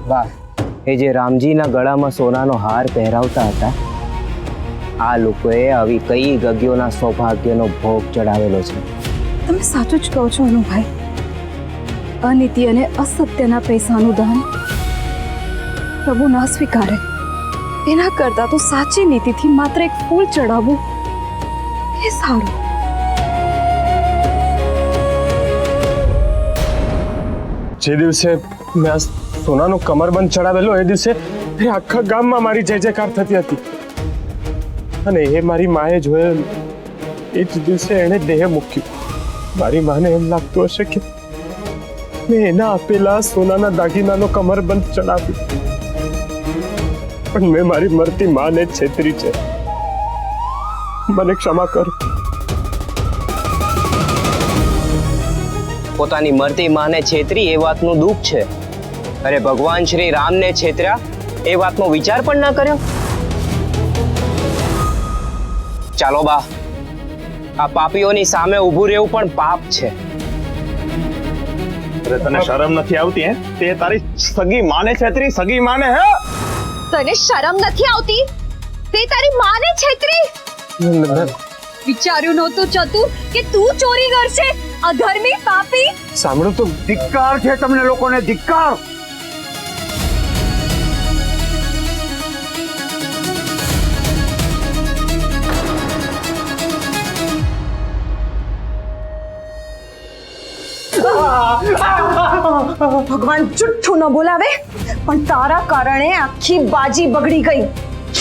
બા, એ જે રામજીના ગળામાં સોનાનો હાર પહેરાવતા હતા, આ લોકોએ આવી કઈ ગગ્યોના સૌભાગ્યનો ભોગ ચડાવેલો છે. તમે સાચું જ કહો છો અનુભાઈ. અનીતિ અને અસત્યના પૈસાનું દાન પ્રભુ ના સ્વીકારે. એના કરતા તો સાચી નીતિથી માત્ર એક ફૂલ ચડાવવું એ સારું. જે દિવસે મેં આ સોનાનો કમરબંધ ચડાવેલો એ દિવસે આખા ગામમાં મારી જય જયકાર થતી હતી અને એ મારી માએ જોયેલું. એ જ દિવસે એણે દેહ મૂક્યું. મારી માને એમ લાગતું હશે કે મેં એના આપેલા સોનાના દાગીનાનો કમરબંધ ચડાવ્યું, પણ મેં મારી મરતી માને છેતરી છે. મને ક્ષમા કરો. પોતાની મરતી માને છેતરી એ વાતનું દુઃખ છે. અરે ભગવાન શ્રી રામને છેતર્યા એ વાતનો વિચાર પણ ના કર્યો. ચાલો બા, આ પાપીઓની સામે ઊભું રહેવું પણ પાપ છે. અરે તને શરમ નથી આવતી? હે, તે તારી સગી માને છેતરી, સગી માને. હે, તને શરમ નથી આવતી? તે તારી માને છેતરી. વિચાર્યું નહોતું ચતુ કે તું ચોરી કરશે, અધર્મી પાપી. સાંભળો તો, ધિક્કાર છે તમને લોકોને, ધિક્કાર. ભગવાન જુઠ્ઠું ન બોલાવે, પણ તારા કારણે આખી બાજી બગડી ગઈ.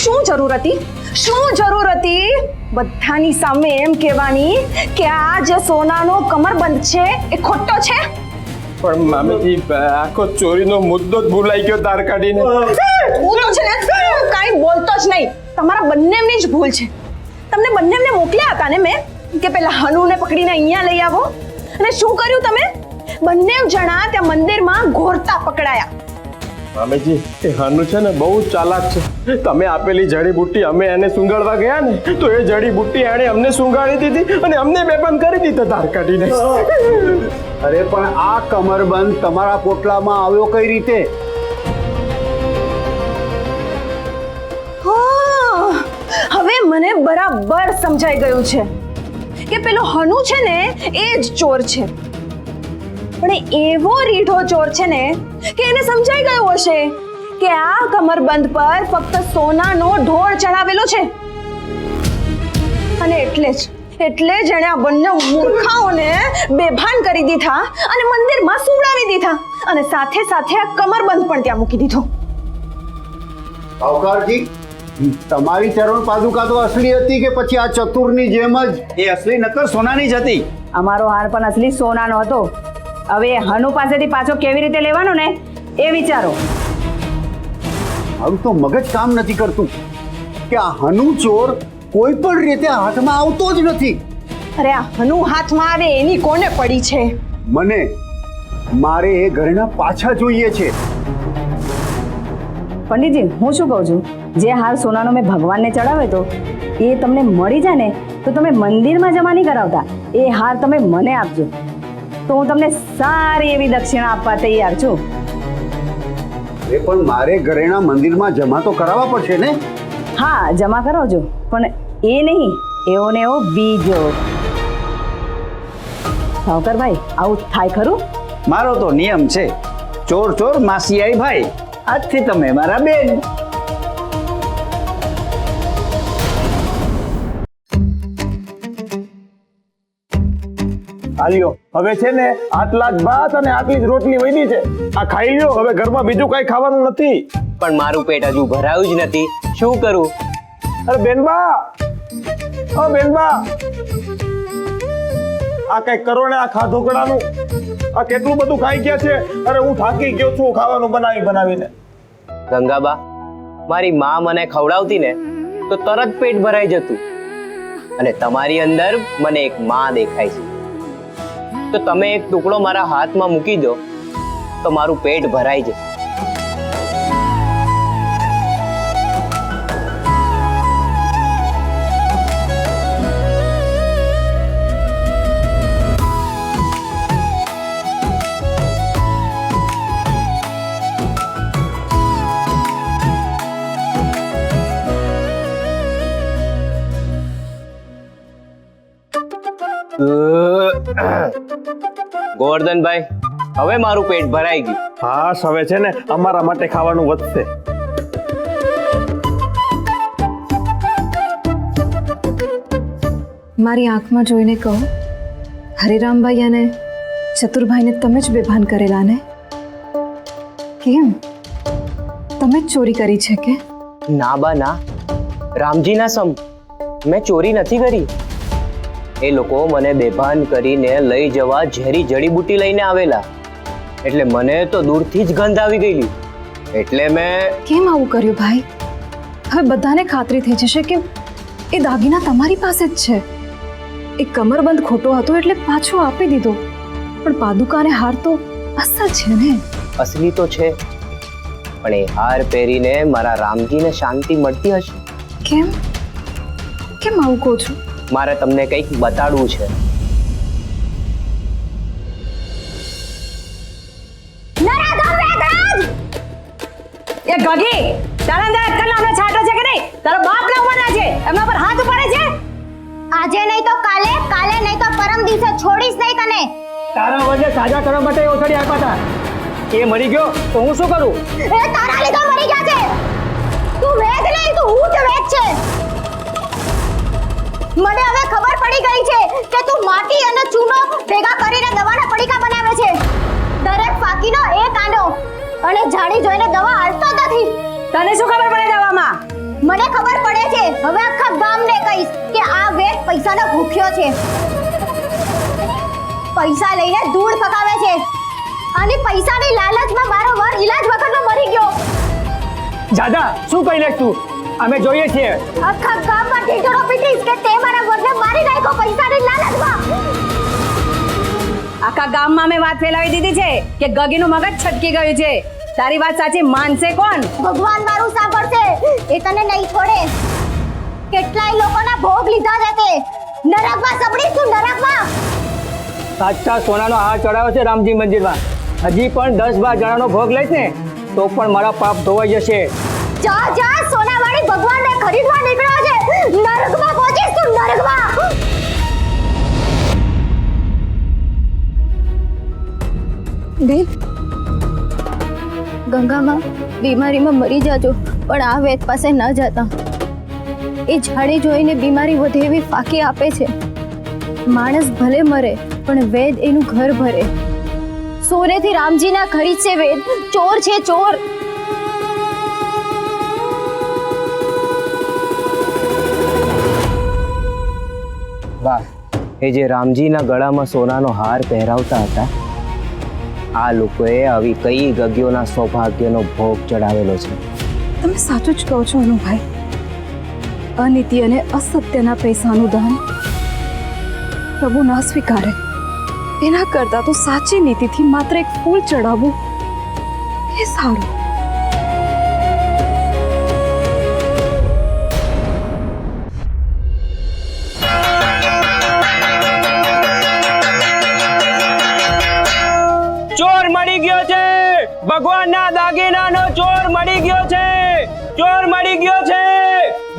શું જરૂર હતી? શું જરૂર હતી બધાની સામે એમ કહેવાની કે આ જે સોનાનો કમરબંધ છે એ ખોટો છે? પણ મામીજી, આખો ચોરીનો મુદ્દો જ ભૂલાઈ ગયો તાર કાઢીને. હું તો છે ને કાંઈ બોલતો જ નહીં. તમારા બંનેની જ ભૂલ છે. તમને બંનેને મોકલ્યા હતા ને મેં કે પેલા હનુને પકડીને અહીંયા લઈ આવો, અને શું કર્યું તમે? બંને જણા ત્યાં મંદિરમાં ઘોરતા પકડાયા. મામીજી, એ હાનું છે ને બહુ ચાલાક છે. તમે આપેલી જડીબુટ્ટી અમે એને સુંગાડવા ગયા ને, તો એ જડીબુટ્ટી એણે અમને સુંગાડી દીધી અને અમને બેભાન કરી દીધા તાર કાઢીને. અરે પણ આ કમરબંધ તમારા પોટલામાં આવ્યો કઈ રીતે? હવે મને બરાબર સમજાઈ ગયું છે કે પેલો હનુ છે ને એ જ ચોર છે. પણ એવો રીઢો ચોર છે ને કે એને સમજાઈ ગયું હશે કે આ કમરબંધ પર ફક્ત સોનાનો ઢોળ ચડાવેલો છે, અને એટલે જ એણે આ બંને મૂર્ખાઓને બેભાન કરી દીધા અને મંદિરમાં સુવડાવી દીધા, અને સાથે સાથે આ કમરબંધ પણ ત્યાં મૂકી દીધો. સાવકારજી, તમારી ચરણ પાદુકા તો અસલી હતી કે પછી આ ચતુરની જેમ જ? એ અસલી નકર સોનાની જ હતી. અમારો હાર પણ અસલી સોનાનો હતો. હવે હનુ પાસેથી પાછો કેવી રીતે લેવાનો ને એ વિચારો. મારું તો મગજ કામ નથી કરતું કે આ હનુ ચોર કોઈ પણ રીતે હાથમાં આવતો જ નથી. અરે આ હનુ હાથમાં આવે એની કોને પડી છે? મારે એ ઘરેણા પાછા જોઈએ છે. પંડિતજી, હું શું કહું છું, જે હાર સોનાનો મેં ભગવાનને ચડાવ્યો હતો એ તમને મળી જાય ને તો તમે મંદિરમાં જમા નહીં કરાવતા, એ હાર તમે મને આપજો, તો હું તમને સારી એવી દક્ષિણા આપવા તૈયાર છું. એ પણ મારે ઘરેણા મંદિરમાં જમા તો કરાવવા પડશે ને? હા, જમા કરાવજો, પણ એ નહીં, એવો ને એવો બીજો. સાવકારભાઈ, આવું થાય ખરું? મારો તો નિયમ છે, ચોર ચોર માસિયાઈ ભાઈ. આજથી તમે મારા બેન. આલ્યો, હવે છે ને આટલા જ ભાત અને આટલી જ રોટલી વધી છે, આ ખાઈ લ્યો. હવે ઘરમાં બીજું કઈ ખાવાનું નથી. પણ મારું પેટ હજુ ભરાયું જ નથી, શું કરું? અરે બેનબા, ઓ બેનબા, આ કઈ કરો ને આ ખાધોકડાનું. આ કેટલું બધું ખાઈ ગયા છે. અરે હું થાકી ગયો છું ખાવાનું બનાવીને. ગંગાબા, મારી માં મને ખવડાવતી ને તો તરત પેટ ભરાઈ જતું, અને તમારી અંદર મને એક માં દેખાય છે, તો તમે એક ટુકડો મારા હાથમાં મૂકી દો તો મારું પેટ ભરાઈ જશે. ગોવર્ધનભાઈ, હવે મારું પેટ ભરાઈ ગયું. હા હવે છે ને અમારા માટે ખાવાનું વધશે. મારી આંખમાં જોઈને કહો, હરિરામભાઈ અને ચતુરભાઈને તમે જ બેભાન કરેલા ને? કેમ, તમે જ ચોરી કરી છે કે? ના બા ના, રામજીના સમ મેં ચોરી નથી કરી. એ લોકો મને બેભાન કરીને લઈ જવા ઝેરી જડીબુટી લઈને આવેલા, એટલે મને તો દૂરથી જ ગંધ આવી ગયેલી, એટલે મેં... કેમ આવું કર્યું ભાઈ? હવે બધાને ખાતરી થઈ જશે કે એ દાગીના તમારી પાસે જ છે. એ કમરબંધ ખોટો હતો એટલે પાછો આપી દીધો, પણ પાદુકા અને હાર તો અસલ છે ને? અસલી તો છે, પણ એ હાર પહેરીને મારા રામજીને શાંતિ મળતી હશે. કેમ કેમ આવું કહો છો? મારે તમને કંઈક બતાડવું છે. એ ગગી, તારા અંદર અક્કલ નામનો છાંટો છે કે નહીં? તારો બાપ ના ઉંમરના છે, એમના પર હાથ ઉપાડે છે? આજે નહીં તો કાલે, કાલે નહીં તો પરમ દિવસે છોડીશ નહીં તને. તારા વજે સાજા કરવા માટે ઓછડી આપ્યા હતા. એ મરી ગયો તો હું શું કરું? એ તારા લીધે મરી ગયા છે. તું વેદ નહીં, તું ઊંટ વેદ છે. મને હવે ખબર પડી ગઈ છે કે તું માટી અને ચૂનો ભેગા કરીને દવાના પડીકા બનાવે છે. દરેક ફાકીનો એક કાંડો અને જાણી જોઈને દવા હાલતો નથી. તને શું ખબર પડે દવામાં? મને ખબર પડે છે. હવે આખા ગામને કહીશ કે આ વેદ પૈસાનો ભૂખ્યો છે. પૈસા લઈને ધૂળ ફકાવે છે અને પૈસાની લાલચમાં મારો વર ઈલાજ વખતમાં મરી ગયો. દાદા શું કહી લે તું? અમે જોઈએ છીએ. આખા ગામમાં ઢીંઢોરો પીટીશ કે તે મારા વરને મારી નાખ્યો પૈસાની લાલચમાં. આખા ગામમાં મેં વાત ફેલાવી દીધી છે કે ગગીનું મગજ છટકી ગયું છે. તારી વાત સાચી માનશે કોણ? ભગવાન મારું સાંભળશે, એ તને નહીં છોડે. કેટલાય લોકોના ભોગ લીધા છે તે. નરકમાં સબડીશ તું, નરકમાં. સાચા સોનાનો હાર ચડાવ્યો છે રામજી મંદિરમાં. હજી પણ 10-12 જણાનો ભોગ લઈશ ને તો પણ મારા પાપ ધોવાઈ જશે. જા જા, સોનાવાળી ભગવાનને ખરીદવા નીકળ્યો છે. નરકમાં પહોંચીશ તું, નરકમાં. બેન, ગંગામાં બીમારીમાં મરી જાજો, પણ આ વેદ પાસે ન જતા. એ જાણી જોઈને બીમારી વધે એવી ફાંકી આપે છે. માણસ ભલે મરે પણ વેદ એનું ઘર ભરે. સોનેથી રામજીના ખરીદશે વેદ. ચોર છે ચોર. વાહ, એ જે રામજીના ગળામાં સોનાનો હાર પહેરાવતા હતા, આ લોકોએ આવી કઈ ગગીઓના સૌભાગ્યનો ભોગ ચડાવેલો છે. તમે સાચું જ કહો છો અનુભાઈ. અનીતિ અને અસત્યના પૈસાનું દાન પ્રભુ ના સ્વીકારે. એના કરતા તો સાચી નીતિથી માત્ર એક ફૂલ ચડાવવું એ સારું. ચોર મળી ગયો છે! ભગવાનના દાગીનાનો ચોર મળી ગયો છે! ચોર મળી ગયો છે!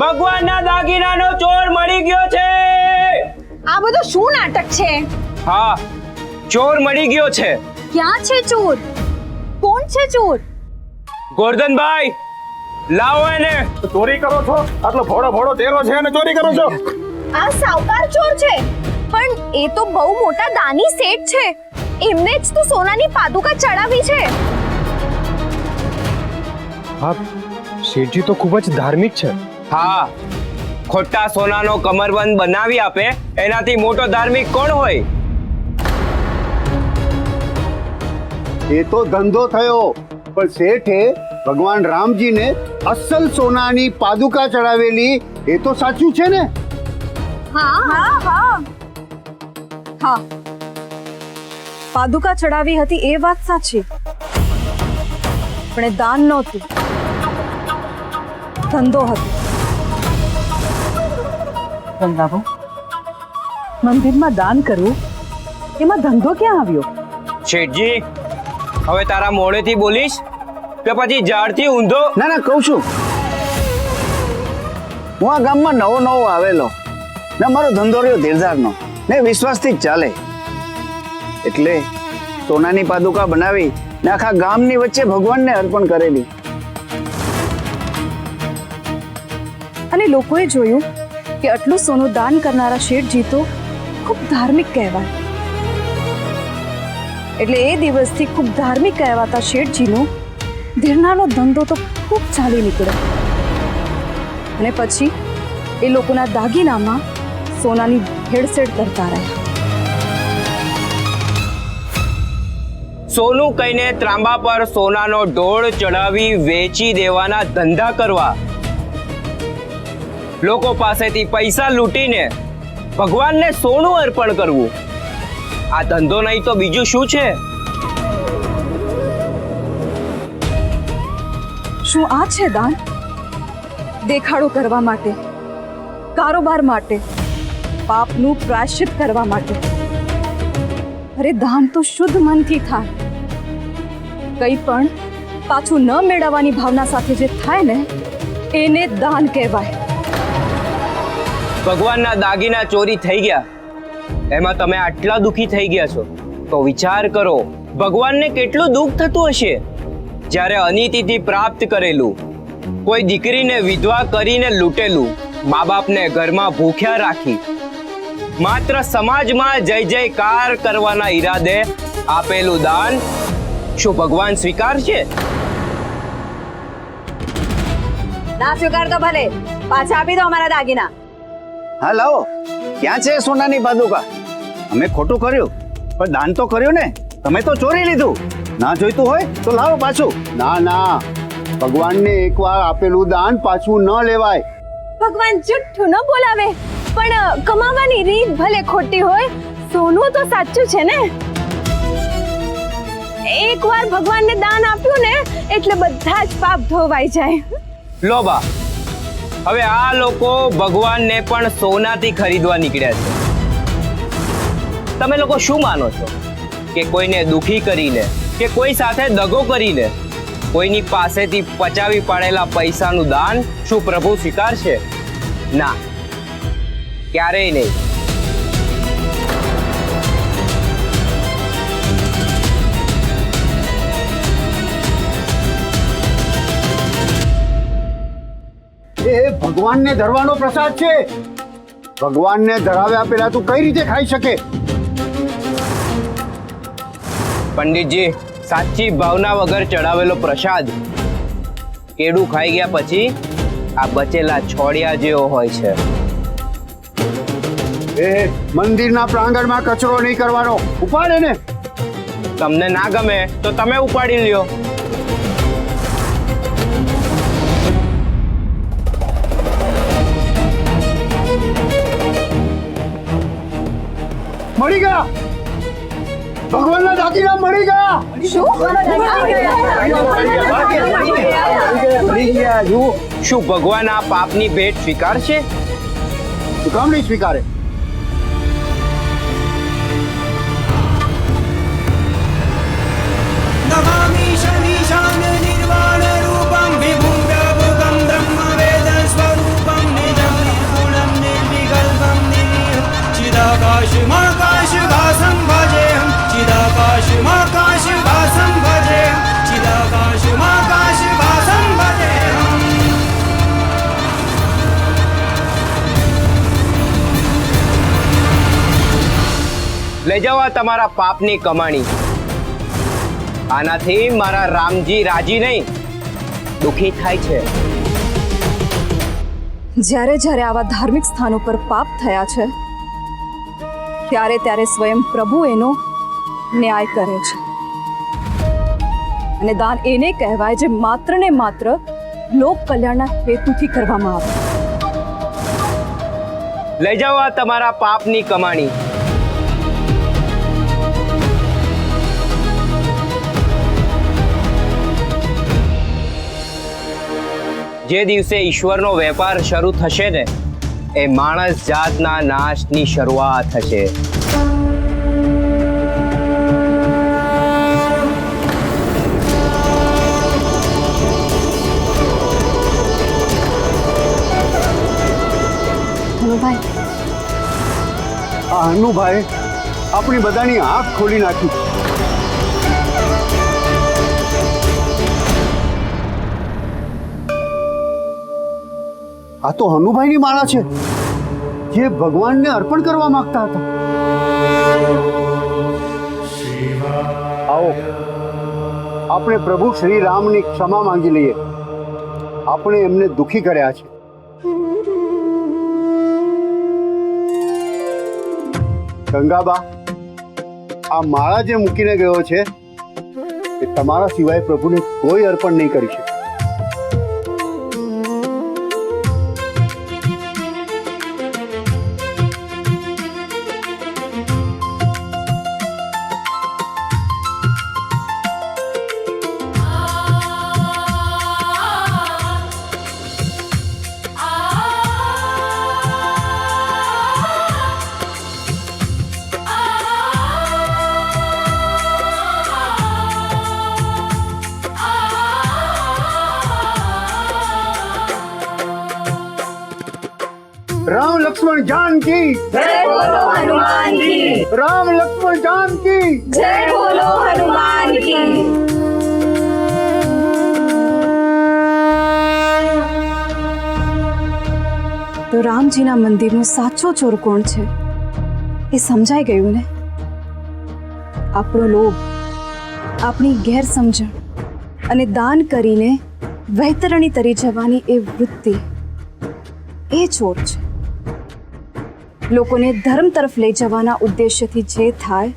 ભગવાનના દાગીનાનો ચોર મળી ગયો છે! આ બધું શું નાટક છે? હા, ચોર મળી ગયો છે. ક્યાં છે ચોર? કોણ છે ચોર? ગોરધનભાઈ, લાવો એને. ચોરી કરો છો? આટલો ભોળો ભોળો ચહેરો છે અને ચોરી કરો છો? આ સાવકાર ચોર છે, પણ એ તો બહુ મોટા દાની શેઠ છે. એમને જ તો સોનાની પાદુકા ચડાવી છે. હા, શેઠજી તો ખૂબ જ ધાર્મિક છે. હા, ખોટા સોનાનો કમરબંધ બનાવી આપે એનાથી મોટો ધાર્મિક કોણ હોય? એ તો ધંધો થયો, પણ શેઠે ભગવાન રામજીને અસલ સોનાની પાદુકા ચડાવેલી, એ તો સાચું છે ને? હા હા હા. હા, પાદુકા ચડાવી હતી એ વાત સાચી, પણ એ દાન નહોતું, ધંધો હતો. ગંગાબો, મંદિરમાં દાન કરવું એમાં ધંધો ક્યાં આવ્યો? શેઠજી, હવે તારા મોઢેથી બોલીશ કે પછી ઝાડથી ઊંધો? ના ના, કહું છું. હું આ ગામમાં નવો નવો આવેલો ને મારો ધંધો રહ્યો ધીરધારનો ને વિશ્વાસથી જ ચાલે, એટલે સોનાની પાદુકા બનાવી ને આખા ગામની વચ્ચે ભગવાનને અર્પણ કરેલી. અને લોકોએ જોયું કે આટલું સોનું દાન કરનારા શેઠજી તો ખૂબ ધાર્મિક કહેવાય. એટલે એ દિવસથી ખૂબ ધાર્મિક કહેવાતા શેઠજીનો ધીરનાનો ધંધો તો ખૂબ ચાલી નીકળ્યો. અને પછી એ લોકોના દાગીનામાં સોનાની ભેળસેળ કરતા રહ્યા. સોનું કહીને ત્રાંબા પર સોનાનો ઢોળ ચડાવી વેચી દેવાના ધંધા કરવા, લોકો પાસેથી પૈસા લૂંટીને ભગવાનને સોનું અર્પણ કરવું, આ ધંધો નહીં તો બીજું શું છે? શું આ છે દાન? દેખાડો કરવા માટે, કારોબાર માટે, પાપનું પ્રાયશ્ચિત કરવા માટે? અરે દાન તો શુદ્ધ મનથી થાય. કંઈ પણ પાછું ન મેળવવાની ભાવના સાથે જે થાય ને એને દાન કહેવાય. ભગવાનના દાગીના ચોરી થઈ ગયા, એમાં તમે આટલા દુખી થઈ ગયા છો તો વિચાર કરો ભગવાનને કેટલું દુઃખ થતું હશે જ્યારે અનીતિથી પ્રાપ્ત કરેલું, કોઈ દીકરીને વિધવા કરીને લૂંટેલું, મા બાપને ઘરમાં ભૂખ્યા રાખી, માત્ર સમાજમાં જય જયકાર કરવાના ઈરાદે આપેલું દાન શું ભગવાન સ્વીકારશે? ના સ્વીકાર તો ભલે, પાછા આપી દો અમારા દાગીના. હા લાવો, ક્યાં છે સોનાની પાદુકા? અમે ખોટું કર્યું પણ દાન તો કર્યું ને, તમે તો ચોરી લીધું. ના જોઈતું હોય તો લાવો પાછું. ના ના, ભગવાનને એકવાર આપેલું દાન પાછું ન લેવાય. ભગવાન જુઠ્ઠું ન બોલાવે, પણ કમાવાની રીત ભલે ખોટી હોય, સોનું તો સાચું છે ને. એકવાર ભગવાનને દાન આપ્યું ને એટલે બધા જ પાપ ધોવાઈ જાય. લો બા, હવે આ લોકો ભગવાનને પણ સોનાથી ખરીદવા નીકળ્યા છે. તમે લોકો શું માનો છો કે કોઈને દુખી કરીને કે કોઈ સાથે દગો કરીને કોઈની પાસેથી પચાવી પાડેલા પૈસાનું દાન શું પ્રભુ સ્વીકારશે? ના, ક્યારેય નહીં. એ ભગવાનને ધરવાનો પ્રસાદ છે. ભગવાનને ધરાવ્યા પહેલા તું કઈ રીતે ખાઈ શકે? પંડિતજી, સાચી ભાવના વગર ચડાવેલો પ્રસાદ કેડું ખાઈ ગયા પછી આ બચેલા છોડિયા જેવો હોય છે. એ મંદિરના પ્રાંગણમાં કચરો નહીં કરવાનો. ઉપાડે ને. તમને ના ગમે તો તમે ઉપાડી લ્યો. મળી ગયા ભગવાનના દાગીના, મળી ગયા. શું ભગવાન આ પાપની ભેટ સ્વીકારશે? તું કામ નહીં સ્વીકારે? નમામિ શનિશાન નિર્વાણ રૂપમ વિભુમ પ્રભુકમ બ્રહ્મ વેદ સ્વરૂપમ નિજમ નિર્ગુણમ નિર્વિકલ્પમ નિરીહ ચિદાકાશમાકાશ ભાસમ ભજેહમ ચિદાકાશમાકાશ ભાસમ ભજેહમ ચિદાકાશમાકાશ ભાસમ ભજેહમ. લઈ જાઓ આ તમારા પાપની કમાણી. આનાથી મારા રામજી રાજી નહીં, દુખી થાય છે. જ્યારે જ્યારે આવા ધાર્મિક સ્થાનો પર પાપ થયા છે ત્યારે ત્યારે સ્વયં પ્રભુ એનો ન્યાય કરે છે. અને દાન એને કહેવાય જે માત્ર ને માત્ર લોક કલ્યાણના હેતુથી કરવામાં આવે. લઈ જાઓ આ તમારા પાપની કમાણી. જે દિવસે ઈશ્વરનો વેપાર શરૂ થશે ને એ માણસ જાતના નાશની શરૂઆત થશે. આ હનુભાઈ આપણી બધાની આંખ ખોલી નાખી. આ તો હનુભાઈની માળા છે જે ભગવાનને અર્પણ કરવા માંગતા હતા. આવો આપણે પ્રભુ શ્રી રામની ક્ષમા માંગી લઈએ. આપણે એમને દુખી કર્યા છે. ગંગાબા, આ માળા જે મૂકીને ગયો છે એ તમારા સિવાય પ્રભુને કોઈ અર્પણ નહીં કરી શકે. राम लक्ष्मण जानकी जय बोलो हनुमान की राम लक्ष्मण जानकी जय बोलो हनुमान की. તો રામજીના મંદિરનો સાચો ચોર કોણ છે એ સમજાઈ ગયું ને. આપણો લોભ, આપણી ગેરસમજણ અને દાન કરીને વૈતરણી તરી જવાની એ વૃત્તિ એ ચોર છે. લોકોને ધર્મ તરફ લઈ જવાના ઉદ્દેશ્યથી જે થાય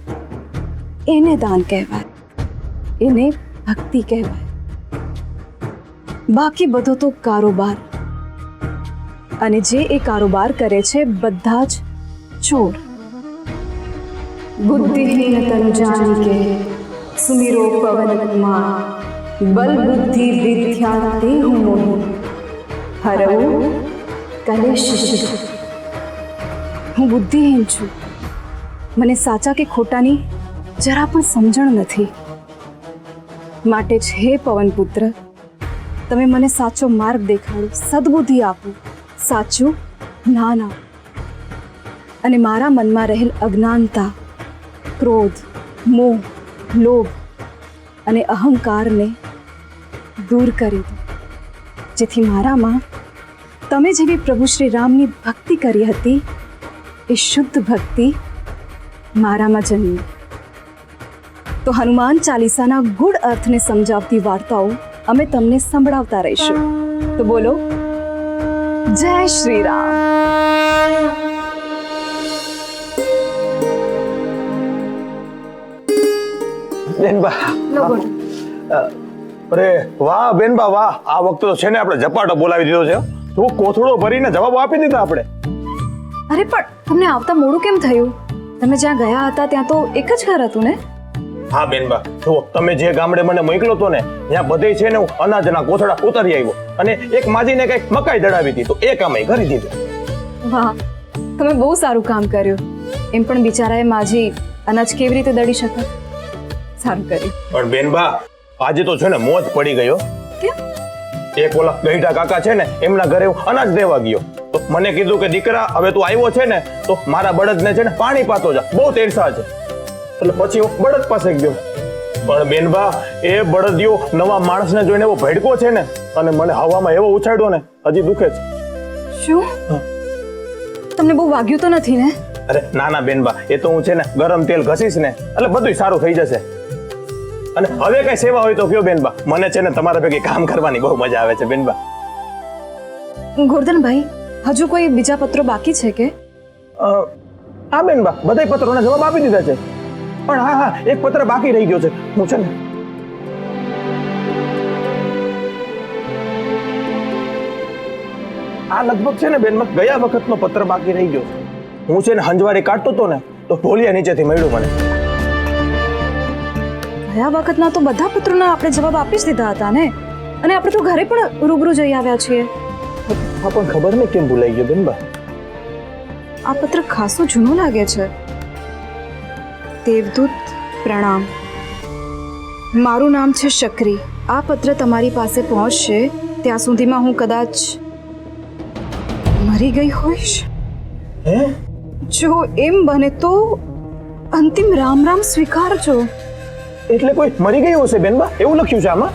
એને દાન કહેવાય, એને ભક્તિ કહેવાય. બાકી બધો તો કારોબાર, અને જે એ કારોબાર કરે છે બધા જ ચોર. બુદ્ધિહીન તન જાનિકે સુમિરો પવન કુમાર, બલ બુદ્ધિ વિદ્યા દેહુ મોહી, હરવું કલેશ શિશુ. હું બુદ્ધિહીન છું, મને સાચા કે ખોટાની જરા પણ સમજણ નથી. માટે જ હે પવનપુત્ર, તમે મને સાચો માર્ગ દેખાડો, સદબુદ્ધિ આપો, સાચું જ્ઞાન આપો, અને મારા મનમાં રહેલ અજ્ઞાનતા, ક્રોધ, મોહ, લોભ અને અહંકારને દૂર કરી દો, જેથી મારામાં તમે જેવી પ્રભુ શ્રી રામની ભક્તિ કરી હતી એ શુદ્ધ ભક્તિ મારામાં જન્મી. તો હનુમાન ચાલીસાના ગુડ અર્થને સમજાવતી વાર્તાઓ અમે તમને સંભળાવતા રહીશું. તો બોલો જય શ્રી રામ. બેનબા, અરે વાહ બેનબા વાહ, આ વખતે તો છે ને આપણે ઝપાટો બોલાવી દીધો છે. તો કોથળો ભરીને જવાબ આપી દીધા આપણે. અરે પણ તમને આવતા મોડું કેમ થયું? તમે જ્યાં ગયા હતા ત્યાં તો એક જ ઘર હતું ને? હા બેનબા, જો તમે જે ગામડે મને મોકલ્યો તો ને ત્યાં બધે છે ને હું અનાજના કોથળા ઉતારી આવ્યો, અને એક માજીને કઈક મકાઈ દડાવી હતી તો એ કામ કરી દીધું. વાહ, તમે બહુ સારું કામ કર્યું. એમ પણ બિચારાએ માજી અનાજ કેવી રીતે દળી શકે? સારું કર્યું. પણ બેનબા, આજે તો છે ને મોજ પડી ગયો. કેમ? એક ઓલા ગઈઢા કાકા છે ને એમના ઘરે હું અનાજ દેવા ગયો તો મને કીધું કે દીકરા હવે તું આવ્યો છે ને તો મારા બળદને છે ને પાણી પાતો જા, બહુ તેરસા છે. એટલે પછી હું બળદ પાસે ગયો. પણ બેનબા, એ બળદિયો નવા માણસને જોઈને એવો ભડકો છે ને, અને મને હવામાં એવો ઉછાળ્યો ને હજી દુખે છે. શું? તમને બહુ વાગ્યું તો નથી ને? અરે ના ના બેનબા, એ તો હું છે ને ગરમ તેલ ઘસીશ ને એટલે બધું સારું થઈ જશે. અને હવે કઈ સેવા હોય તો કયો બેનબા, મને છે ને તમારા ભેગી કામ કરવાની બહુ મજા આવે છે બેનબા. ગોરધનભાઈ, હજુ કોઈ બીજા પત્રો બાકી છે કે? હા બેનબા, બધા પત્રોના જવાબ આપી દીધા છે. પણ હા હા, એક પત્ર બાકી રહી ગયો છે. હું છે ને આ લગભગ છે ને બેનબા ગયા વખતનો પત્ર બાકી રહી ગયો છે. હું છે ને હંજવારી કાઢતો હતો ને તો ઢોલિયા નીચેથી મળ્યું મને. ગયા વખતના તો બધા પત્રોના આપણે જવાબ આપી જ દીધા હતા ને, અને આપણે તો ઘરે પણ રૂબરૂ જઈ આવ્યા છીએ. હા પણ ખબર નહીં કેમ ભૂલાઈ ગયો બેનબા. આ પત્ર ખાસો જૂનો લાગે છે. દેવદૂત પ્રણામ, મારું નામ છે શકરી. આ પત્ર તમારી પાસે પહોંચશે ત્યાં સુધીમાં હું કદાચ મરી ગઈ હોઈશ. જો એમ બને તો અંતિમ રામ રામ સ્વીકારજો. એટલે કોઈ મરી ગયું હશે બેનબા, એવું લખ્યું છે આમાં?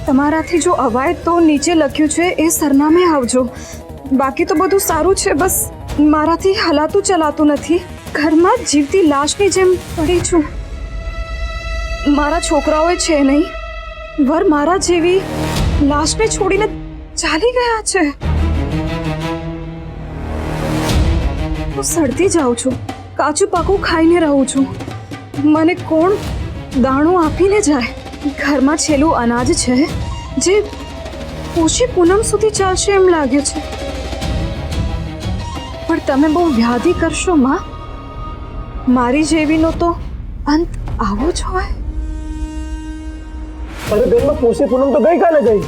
તમારાથી જો અવાય તો નીચે લખ્યું છે એ સરનામે આવજો. બાકી તો બધું સારું છે, બસ મારાથી હલાતું ચલાતું નથી. ઘરમાં જીવતી લાશની જેમ પડી છું. મારા છોકરાઓ છે નહીં, વર મારા જેવી લાશને છોડીને ચાલી ગયા છે. હું સડતી જાઉં છું, કાચું પાકું ખાઈને રહું છું. મને કોણ દાણો આપીને જાય? ઘરમાં છેલ્લું અનાજ છે જે ઓછી પૂનમ સુધી ચાલશે એમ લાગે છે. પણ તમે બહુ વ્યાધિ કરશો માં. મારી જેવીનો તો અંત આવો જ હોય. અરે બેન, પૂછી પૂનમ તો ગઈકાલે ગઈ.